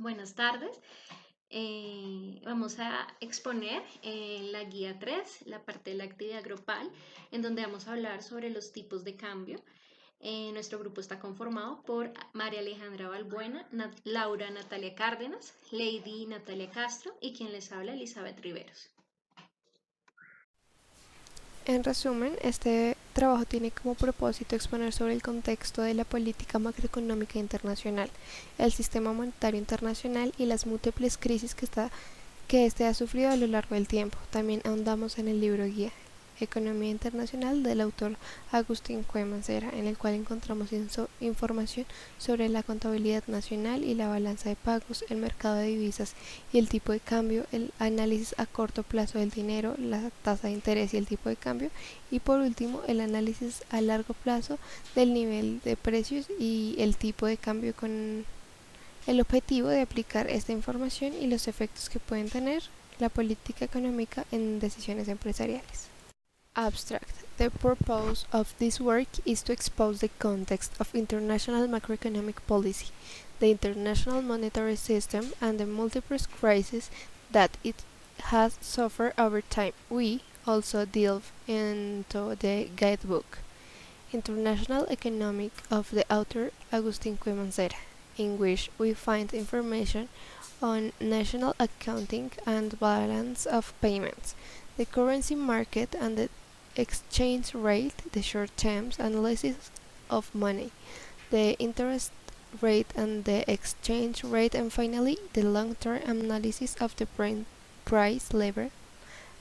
Buenas tardes. Vamos a exponer la guía 3, la parte de la actividad grupal, en donde vamos a hablar sobre los tipos de cambio. Nuestro grupo está conformado por María Alejandra Balbuena, Laura Natalia Cárdenas, Lady Natalia Castro y quien les habla, Elizabeth Riveros. En resumen, este trabajo tiene como propósito exponer sobre el contexto de la política macroeconómica internacional, el sistema monetario internacional y las múltiples crisis que éste ha sufrido a lo largo del tiempo. También ahondamos en el libro guía Economía Internacional del autor Agustín Cue Mancera, en el cual encontramos información sobre la contabilidad nacional y la balanza de pagos, el mercado de divisas y el tipo de cambio, el análisis a corto plazo del dinero, la tasa de interés y el tipo de cambio, y por último el análisis a largo plazo del nivel de precios y el tipo de cambio, con el objetivo de aplicar esta información y los efectos que pueden tener la política económica en decisiones empresariales. Abstract. The purpose of this work is to expose the context of international macroeconomic policy, the international monetary system, and the multiple crises that it has suffered over time. We also delve into the guidebook International Economic of the author Agustín Cue Mancera, in which we find information on national accounting and balance of payments, the currency market and the exchange rate, the short-term analysis of money, the interest rate and the exchange rate, and finally the long-term analysis of the price level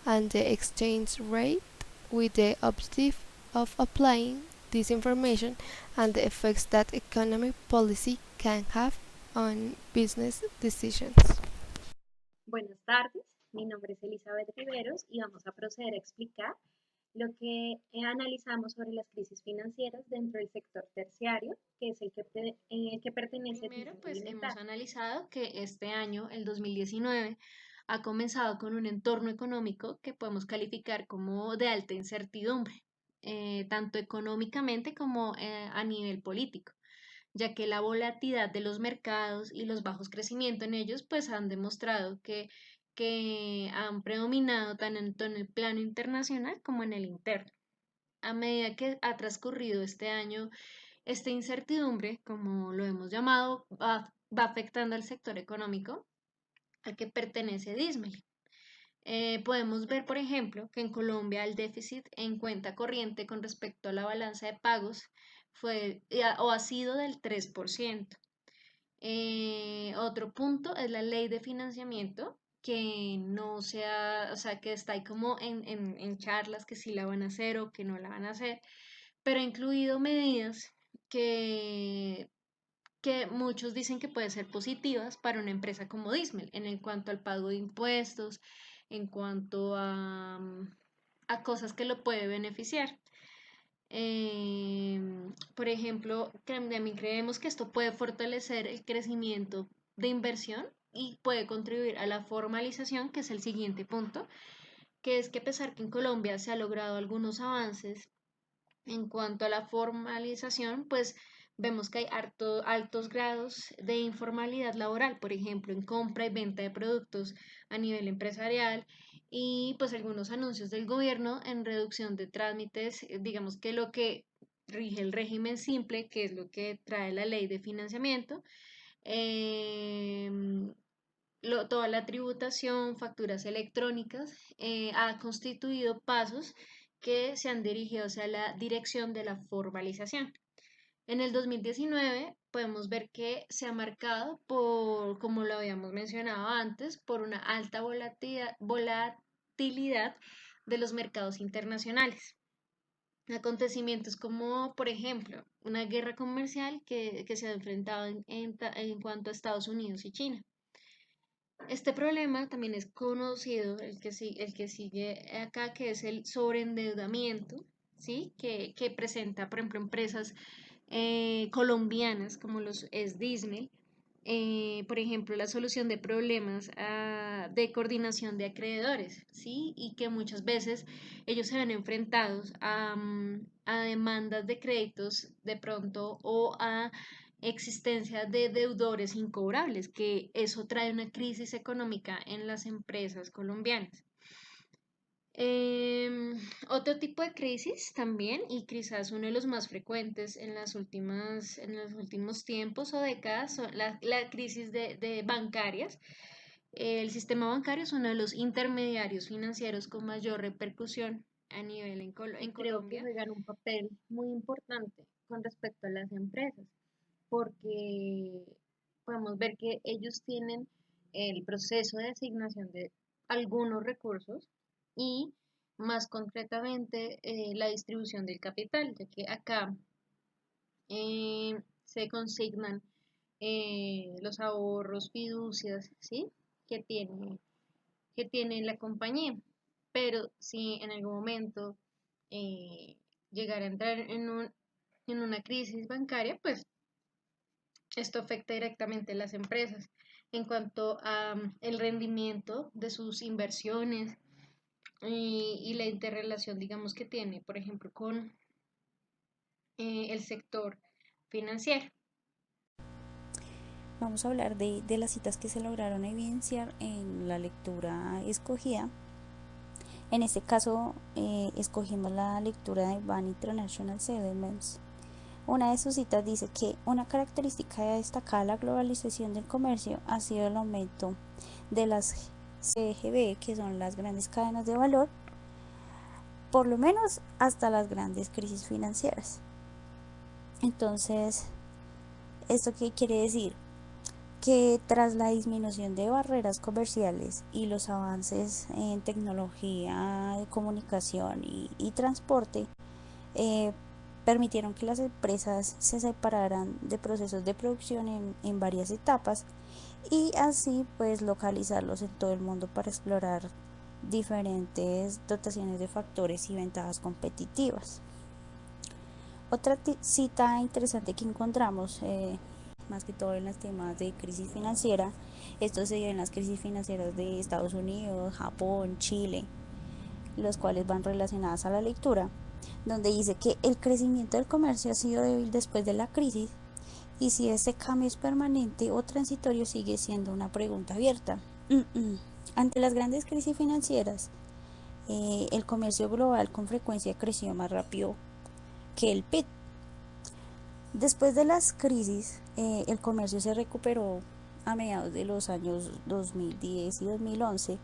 and the exchange rate, with the objective of applying this information and the effects that economic policy can have on business decisions. Buenas tardes, mi nombre es Elizabeth Riveros y vamos a proceder a explicar lo que analizamos sobre las crisis financieras dentro del sector terciario, que es el que pertenece al Primero, sector pues hemos alimentario. analizado que este año, el 2019, ha comenzado con un entorno económico que podemos calificar como de alta incertidumbre, tanto económicamente como a nivel político, ya que la volatilidad de los mercados y los bajos crecimientos en ellos pues han demostrado que han predominado tanto en el plano internacional como en el interno. A medida que ha transcurrido este año, esta incertidumbre, como lo hemos llamado, va afectando al sector económico al que pertenece Dismel. Podemos ver, por ejemplo, que en Colombia el déficit en cuenta corriente con respecto a la balanza de pagos fue o ha sido del 3%. Otro punto es la ley de financiamiento, que no sea, o sea, que está ahí como en charlas que sí la van a hacer o que no la van a hacer, pero ha incluido medidas que, que muchos dicen que pueden ser positivas para una empresa como Dismel, en cuanto al pago de impuestos, en cuanto a cosas que lo puede beneficiar. Por ejemplo, también creemos que esto puede fortalecer el crecimiento de inversión y puede contribuir a la formalización, que es el siguiente punto, que es que a pesar que en Colombia se ha logrado algunos avances en cuanto a la formalización, pues vemos que hay altos grados de informalidad laboral, por ejemplo, en compra y venta de productos a nivel empresarial y pues algunos anuncios del gobierno en reducción de trámites, digamos que lo que rige el régimen simple, que es lo que trae la ley de financiamiento, em, toda la tributación, facturas electrónicas, ha constituido pasos que se han dirigido hacia la dirección de la formalización. En el 2019 podemos ver que se ha marcado por, como lo habíamos mencionado antes, por una alta volatilidad de los mercados internacionales. Acontecimientos como, por ejemplo, una guerra comercial que se ha enfrentado en cuanto a Estados Unidos y China. Este problema también es conocido, el que sigue acá, que es el sobreendeudamiento, ¿sí? Que presenta, por ejemplo, empresas colombianas como los es Disney, por ejemplo, la solución de problemas de coordinación de acreedores, ¿sí? Y que muchas veces ellos se ven enfrentados a demandas de créditos de pronto o a existencia de deudores incobrables, que eso trae una crisis económica en las empresas colombianas. Otro tipo de crisis también, y quizás uno de los más frecuentes en en los últimos tiempos o décadas, son la crisis de bancarias. El sistema bancario es uno de los intermediarios financieros con mayor repercusión a nivel en Y creo que Colombia. juegan un papel muy importante con respecto a las empresas, porque podemos ver que ellos tienen el proceso de asignación de algunos recursos y más concretamente la distribución del capital, ya que acá se consignan los ahorros, fiducias, ¿sí? que tiene, que tiene la compañía. Pero si en algún momento eh, llegara a entrar en una crisis bancaria, pues esto afecta directamente a las empresas en cuanto a el rendimiento de sus inversiones y la interrelación, digamos, que tiene, por ejemplo, con el sector financiero. Vamos a hablar de las citas que se lograron evidenciar en la lectura escogida. En este caso, escogimos la lectura de Van International Settlements. Una de sus citas dice que una característica destacada de la globalización del comercio ha sido el aumento de las CGB, que son las grandes cadenas de valor, por lo menos hasta las grandes crisis financieras. Entonces, ¿esto qué quiere decir? Que tras la disminución de barreras comerciales y los avances en tecnología de comunicación y transporte, permitieron que las empresas se separaran de procesos de producción en varias etapas y así pues localizarlos en todo el mundo para explorar diferentes dotaciones de factores y ventajas competitivas. Otra cita interesante que encontramos, más que todo en los temas de crisis financiera, esto se dio en las crisis financieras de Estados Unidos, Japón, Chile, los cuales van relacionadas a la lectura, donde dice que el crecimiento del comercio ha sido débil después de la crisis y si ese cambio es permanente o transitorio sigue siendo una pregunta abierta. Ante las grandes crisis financieras, el comercio global con frecuencia creció más rápido que el PIB. Después de las crisis, el comercio se recuperó a mediados de los años 2010 y 2011,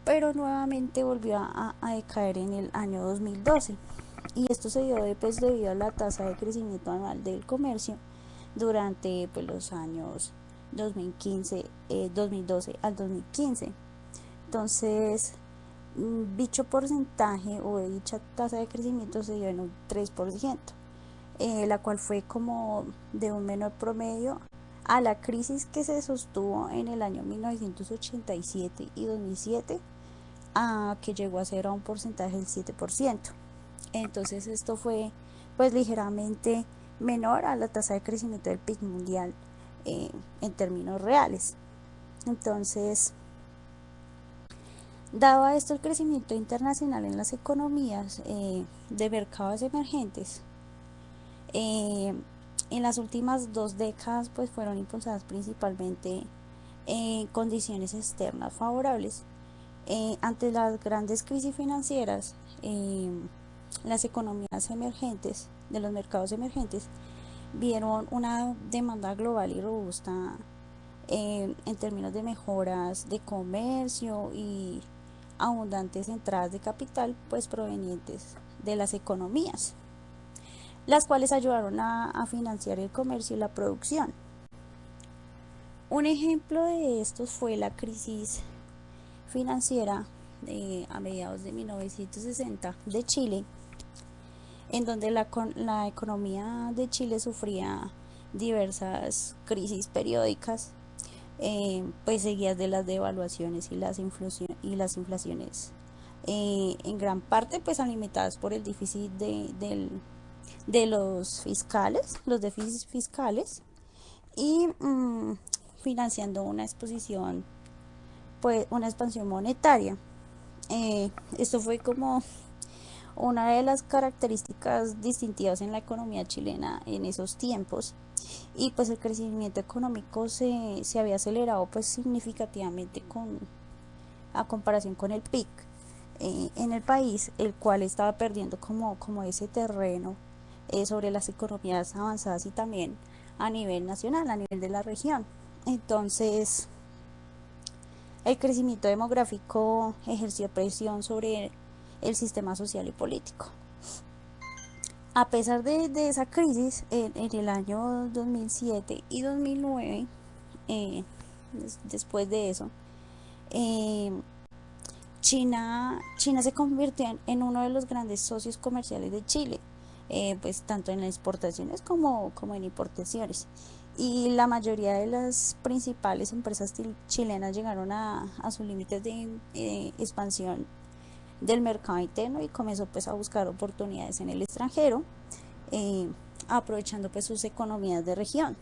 pero nuevamente volvió a decaer en el año 2012. Y esto se dio pues, debido a la tasa de crecimiento anual del comercio durante pues, los años 2012 al 2015. Entonces, dicho porcentaje o dicha tasa de crecimiento se dio en un 3%, la cual fue como de un menor promedio a la crisis que se sostuvo en el año 1987 y 2007, que llegó a ser a un porcentaje del 7%. Entonces esto fue pues ligeramente menor a la tasa de crecimiento del PIB mundial en términos reales. Entonces, dado esto el crecimiento internacional en las economías de mercados emergentes, en las últimas 2 décadas pues fueron impulsadas principalmente en condiciones externas favorables. Ante las grandes crisis financieras, las economías emergentes de los mercados emergentes vieron una demanda global y robusta en términos de mejoras de comercio y abundantes entradas de capital pues provenientes de las economías, las cuales ayudaron a financiar el comercio y la producción. Un ejemplo de estos fue la crisis financiera a mediados de 1960 de Chile, en donde la economía de Chile sufría diversas crisis periódicas, pues seguidas de las devaluaciones y las inflaciones, en gran parte pues alimentadas por el déficit de los déficits fiscales y financiando una expansión monetaria. Esto fue como Una de las características distintivas en la economía chilena en esos tiempos, y pues el crecimiento económico se había acelerado pues significativamente a comparación con el PIB en el país, el cual estaba perdiendo como ese terreno sobre las economías avanzadas y también a nivel nacional, a nivel de la región. Entonces, el crecimiento demográfico ejerció presión sobre el sistema social y político. A pesar de esa crisis, en el año 2007 y 2009, después de eso, eh, China se convirtió en uno de los grandes socios comerciales de Chile, pues tanto en exportaciones como en importaciones. Y la mayoría de las principales empresas chilenas llegaron a sus límites de expansión del mercado interno y comenzó pues a buscar oportunidades en el extranjero, eh, aprovechando pues sus economías de región.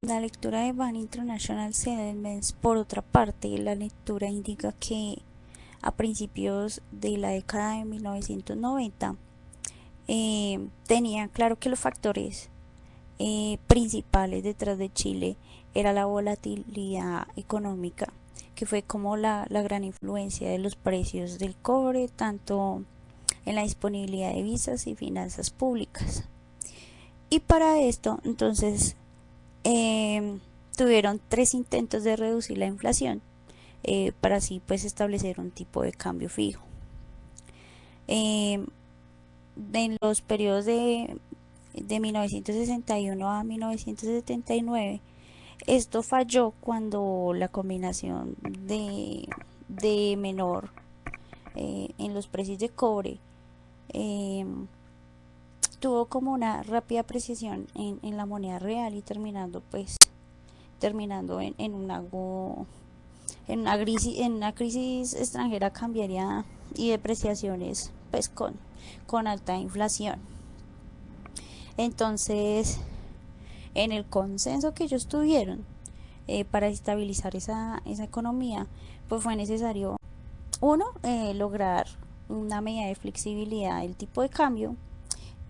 La lectura de Ban International Settlements, por otra parte, la lectura indica que a principios de la década de 1990 tenía claro que los factores principales detrás de Chile era la volatilidad económica, que fue como la gran influencia de los precios del cobre, tanto en la disponibilidad de divisas y finanzas públicas. Y para esto, entonces, tuvieron 3 intentos de reducir la inflación para así pues establecer un tipo de cambio fijo. En los periodos de 1961 a 1979, esto falló cuando la combinación de menor en los precios de cobre tuvo como una rápida apreciación en la moneda real y terminando en una crisis extranjera cambiaria y depreciaciones pues con alta inflación. Entonces, en el consenso que ellos tuvieron para estabilizar esa economía, pues fue necesario, uno, lograr una medida de flexibilidad del tipo de cambio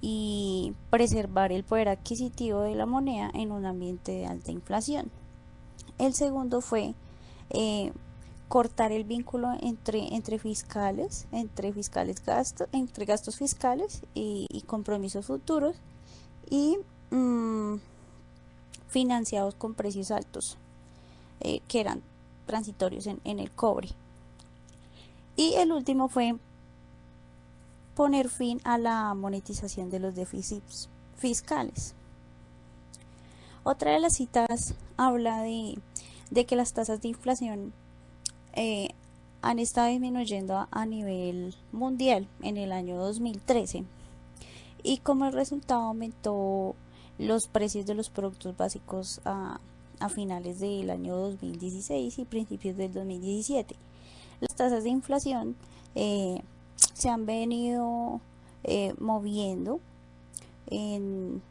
y preservar el poder adquisitivo de la moneda en un ambiente de alta inflación. El segundo fue cortar el vínculo entre gastos fiscales y compromisos futuros y financiados con precios altos que eran transitorios en el cobre. Y el último fue poner fin a la monetización de los déficits fiscales. Otra de las citas habla de que las tasas de inflación han estado disminuyendo a nivel mundial en el año 2013 y como resultado aumentó los precios de los productos básicos a finales del año 2016 y principios del 2017. Las tasas de inflación se han venido moviendo en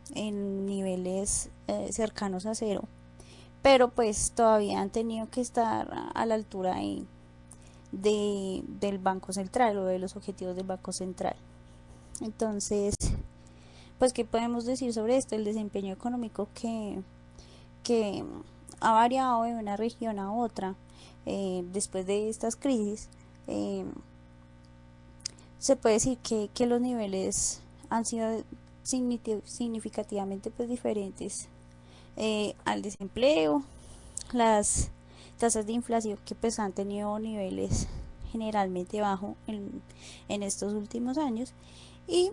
niveles cercanos a cero, pero pues todavía han tenido que estar a la altura del Banco Central o de los objetivos del Banco Central. Entonces, pues, ¿qué podemos decir sobre esto? El desempeño económico que ha variado de una región a otra después de estas crisis. Se puede decir que los niveles han sido significativamente pues diferentes al desempleo, las tasas de inflación que pues han tenido niveles generalmente bajos en estos últimos años y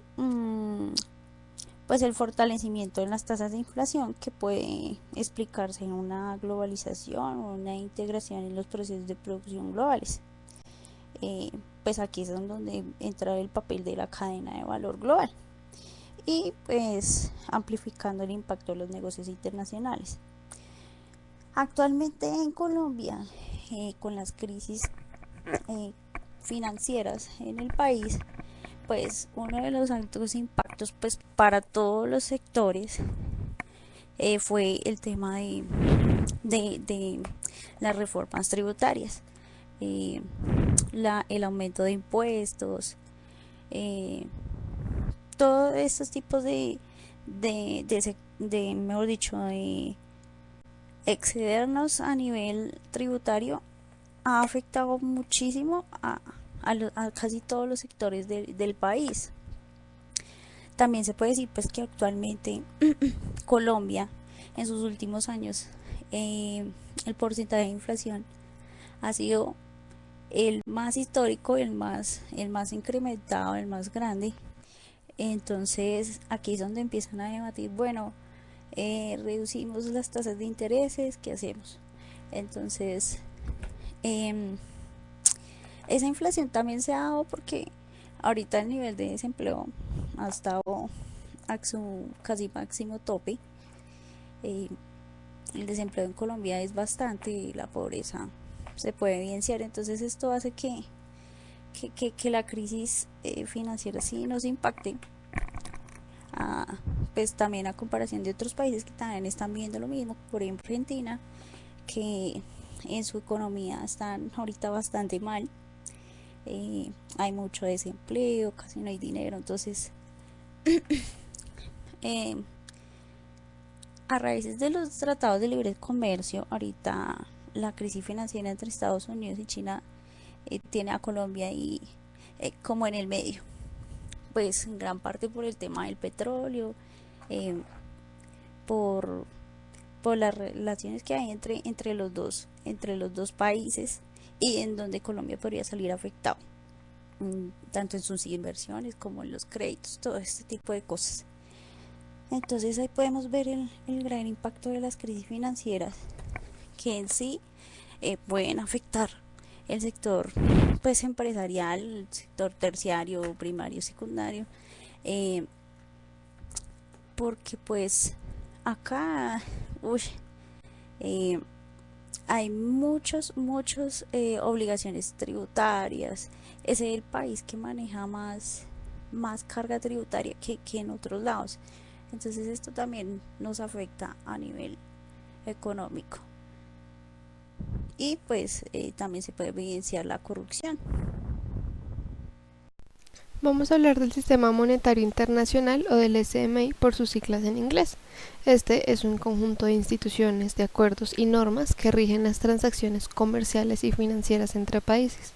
pues el fortalecimiento en las tasas de inflación que puede explicarse en una globalización o una integración en los procesos de producción globales. Pues aquí es donde entra el papel de la cadena de valor global y pues amplificando el impacto de los negocios internacionales. Actualmente en Colombia, con las crisis financieras en el país, pues uno de los altos impactos pues para todos los sectores fue el tema de las reformas tributarias. el aumento de impuestos, eh, todos estos tipos mejor dicho, de excedernos a nivel tributario ha afectado muchísimo a casi todos los sectores del país. También se puede decir pues que actualmente Colombia en sus últimos años el porcentaje de inflación ha sido el más histórico, el más incrementado, el más grande. Entonces aquí es donde empiezan a debatir, bueno, reducimos las tasas de intereses, ¿qué hacemos? Entonces esa inflación también se ha dado porque ahorita el nivel de desempleo ha estado a su casi máximo tope. El desempleo en Colombia es bastante y la pobreza se puede evidenciar. Entonces esto hace que la crisis financiera sí nos impacte. Pues también a comparación de otros países que también están viendo lo mismo, por ejemplo Argentina, que en su economía están ahorita bastante mal. Hay mucho desempleo, casi no hay dinero. Entonces a raíz de los tratados de libre comercio, ahorita la crisis financiera entre Estados Unidos y China tiene a Colombia y como en el medio, pues en gran parte por el tema del petróleo, eh, por, por las relaciones que hay entre los dos países, y en donde Colombia podría salir afectado, tanto en sus inversiones como en los créditos, todo este tipo de cosas. Entonces ahí podemos ver el gran impacto de las crisis financieras, que en sí pueden afectar el sector pues empresarial, el sector terciario, primario, secundario, eh, porque pues acá eh, hay muchos obligaciones tributarias. Es el país que maneja más carga tributaria que en otros lados. Entonces esto también nos afecta a nivel económico. Y pues también se puede evidenciar la corrupción. Vamos a hablar del Sistema Monetario Internacional o del SMI por sus siglas en inglés. Este es un conjunto de instituciones, de acuerdos y normas que rigen las transacciones comerciales y financieras entre países.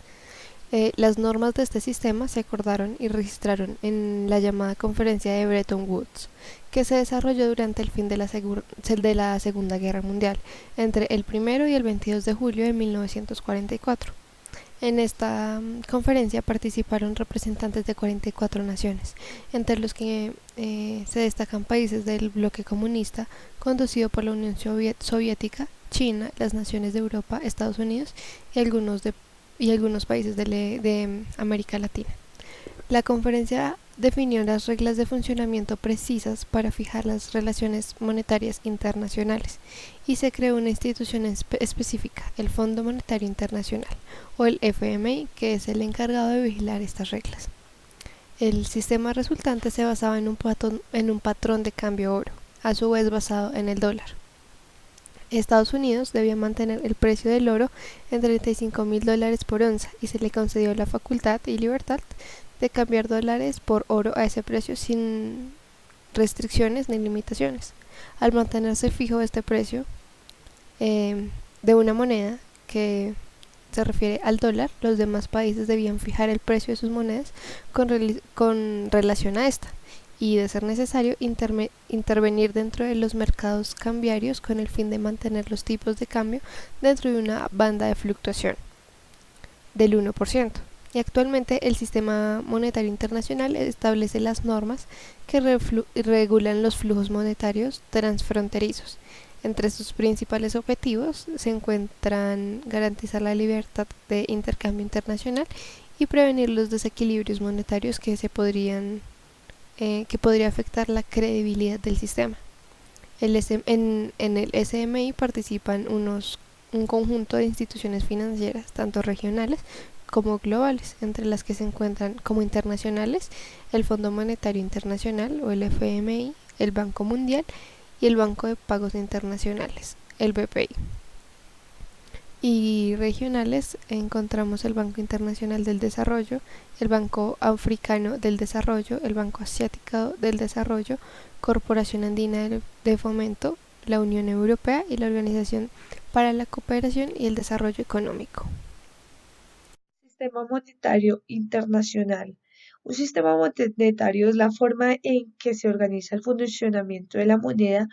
Las normas de este sistema se acordaron y registraron en la llamada Conferencia de Bretton Woods, que se desarrolló durante el fin de la Segunda Guerra Mundial, entre el 1 y el 22 de julio de 1944. En esta conferencia participaron representantes de 44 naciones, entre los que se destacan países del bloque comunista, conducido por la Unión Soviética, China, las naciones de Europa, Estados Unidos y algunos países de América Latina. La conferencia definió las reglas de funcionamiento precisas para fijar las relaciones monetarias internacionales y se creó una institución específica, el Fondo Monetario Internacional, o el FMI, que es el encargado de vigilar estas reglas. El sistema resultante se basaba en un patrón de cambio oro, a su vez basado en el dólar. Estados Unidos debía mantener el precio del oro en $35,000 por onza y se le concedió la facultad y libertad de cambiar dólares por oro a ese precio sin restricciones ni limitaciones. Al mantenerse fijo este precio de una moneda que se refiere al dólar, los demás países debían fijar el precio de sus monedas con relación a esta y, de ser necesario, intervenir dentro de los mercados cambiarios con el fin de mantener los tipos de cambio dentro de una banda de fluctuación del 1%. Y actualmente el Sistema Monetario Internacional establece las normas que regulan los flujos monetarios transfronterizos. Entre sus principales objetivos se encuentran garantizar la libertad de intercambio internacional y prevenir los desequilibrios monetarios que podría afectar la credibilidad del sistema. En el SMI participan un conjunto de instituciones financieras, tanto regionales como globales, entre las que se encuentran como internacionales el Fondo Monetario Internacional o el FMI, el Banco Mundial y el Banco de Pagos Internacionales, el BPI. y regionales encontramos el Banco Internacional del Desarrollo, el Banco Africano del Desarrollo, el Banco Asiático del Desarrollo, Corporación Andina de Fomento, la Unión Europea y la Organización para la Cooperación y el Desarrollo Económico. Sistema monetario internacional. Un sistema monetario es la forma en que se organiza el funcionamiento de la moneda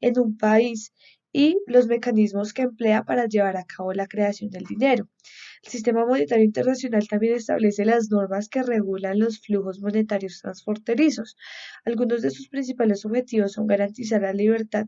en un país y los mecanismos que emplea para llevar a cabo la creación del dinero. El sistema monetario internacional también establece las normas que regulan los flujos monetarios transfronterizos. Algunos de sus principales objetivos son garantizar la libertad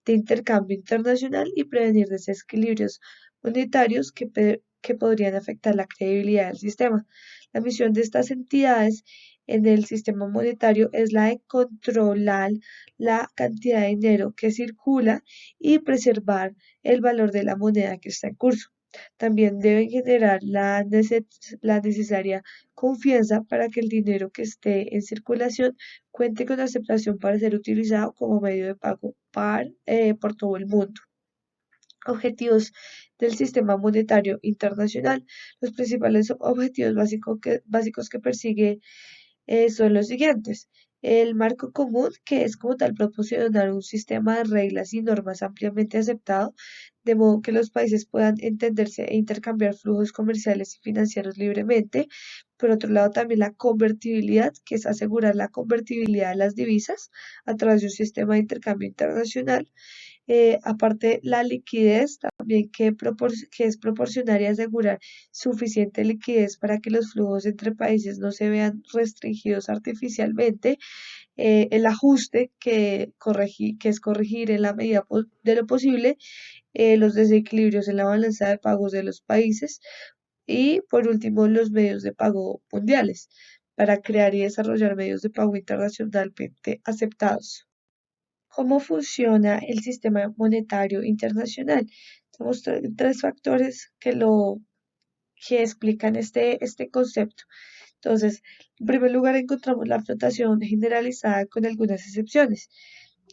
de intercambio internacional y prevenir desequilibrios monetarios que podrían afectar la credibilidad del sistema. La misión de estas entidades en el sistema monetario es la de controlar la cantidad de dinero que circula y preservar el valor de la moneda que está en curso. También deben generar la necesaria confianza para que el dinero que esté en circulación cuente con aceptación para ser utilizado como medio de pago por todo el mundo. Objetivos del sistema monetario internacional. Los principales objetivos básicos que persigue son los siguientes. El marco común, que es como tal proporcionar un sistema de reglas y normas ampliamente aceptado, de modo que los países puedan entenderse e intercambiar flujos comerciales y financieros libremente. Por otro lado, también la convertibilidad, que es asegurar la convertibilidad de las divisas a través de un sistema de intercambio internacional. Aparte, la liquidez también que es proporcionar y asegurar suficiente liquidez para que los flujos entre países no se vean restringidos artificialmente. El ajuste que es corregir en la medida de lo posible los desequilibrios en la balanza de pagos de los países. Y por último, los medios de pago mundiales para crear y desarrollar medios de pago internacionalmente aceptados. ¿Cómo funciona el sistema monetario internacional? Tenemos tres factores que explican este concepto. Entonces, en primer lugar encontramos la flotación generalizada con algunas excepciones.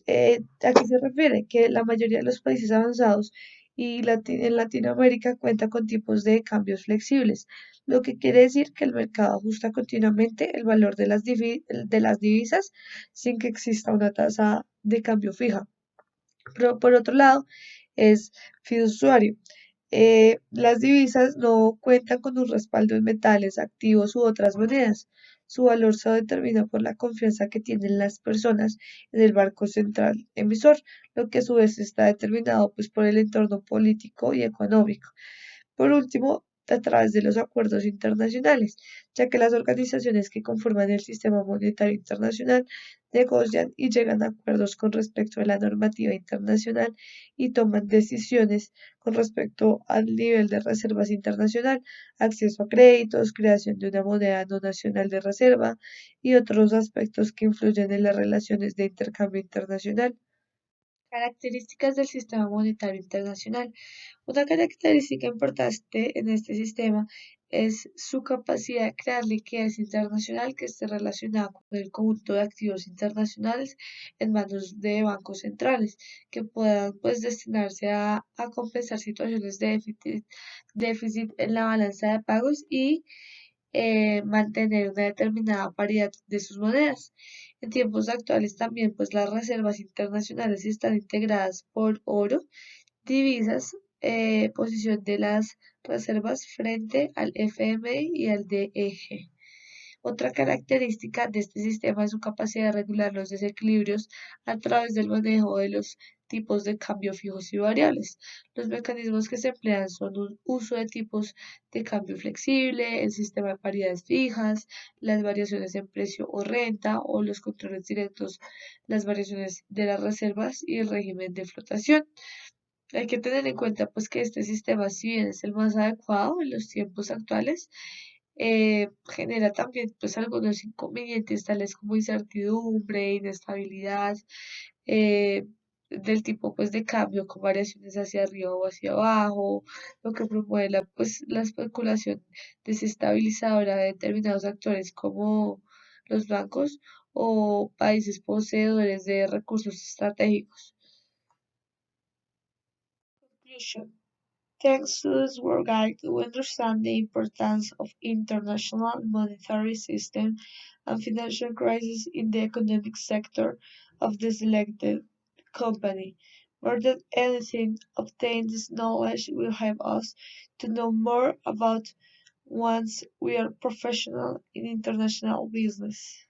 ¿A qué se refiere? Que la mayoría de los países avanzados y en Latinoamérica cuenta con tipos de cambios flexibles, lo que quiere decir que el mercado ajusta continuamente el valor de de las divisas sin que exista una tasa de cambio fija. Pero por otro lado, es fiduciario. Las divisas no cuentan con un respaldo en metales, activos u otras monedas. Su valor se determina por la confianza que tienen las personas en el Banco Central emisor, lo que a su vez está determinado pues, por el entorno político y económico. Por último, a través de los acuerdos internacionales, ya que las organizaciones que conforman el sistema monetario internacional negocian y llegan a acuerdos con respecto a la normativa internacional y toman decisiones con respecto al nivel de reservas internacional, acceso a créditos, creación de una moneda no nacional de reserva y otros aspectos que influyen en las relaciones de intercambio internacional. Características del sistema monetario internacional. Una característica importante en este sistema es su capacidad de crear liquidez internacional que esté relacionada con el conjunto de activos internacionales en manos de bancos centrales que puedan pues destinarse a compensar situaciones de déficit en la balanza de pagos y mantener una determinada paridad de sus monedas. En tiempos actuales también pues las reservas internacionales están integradas por oro, divisas, posición de las reservas frente al FMI y al DEG. Otra característica de este sistema es su capacidad de regular los desequilibrios a través del manejo de los tipos de cambio fijos y variables. Los mecanismos que se emplean son un uso de tipos de cambio flexible, el sistema de paridades fijas, las variaciones en precio o renta o los controles directos, las variaciones de las reservas y el régimen de flotación. Hay que tener en cuenta pues que este sistema, si bien es el más adecuado en los tiempos actuales, genera también pues algunos inconvenientes tales como incertidumbre, inestabilidad, eh, del tipo pues de cambio con variaciones hacia arriba o hacia abajo, lo que promueve la especulación desestabilizadora de determinados actores como los bancos o países poseedores de recursos estratégicos. Conclusion. Thanks to this work guide, we understand the importance of international monetary system and financial crisis in the economic sector of the selected company. More than anything, obtaining this knowledge will help us to know more about once we are professional in international business.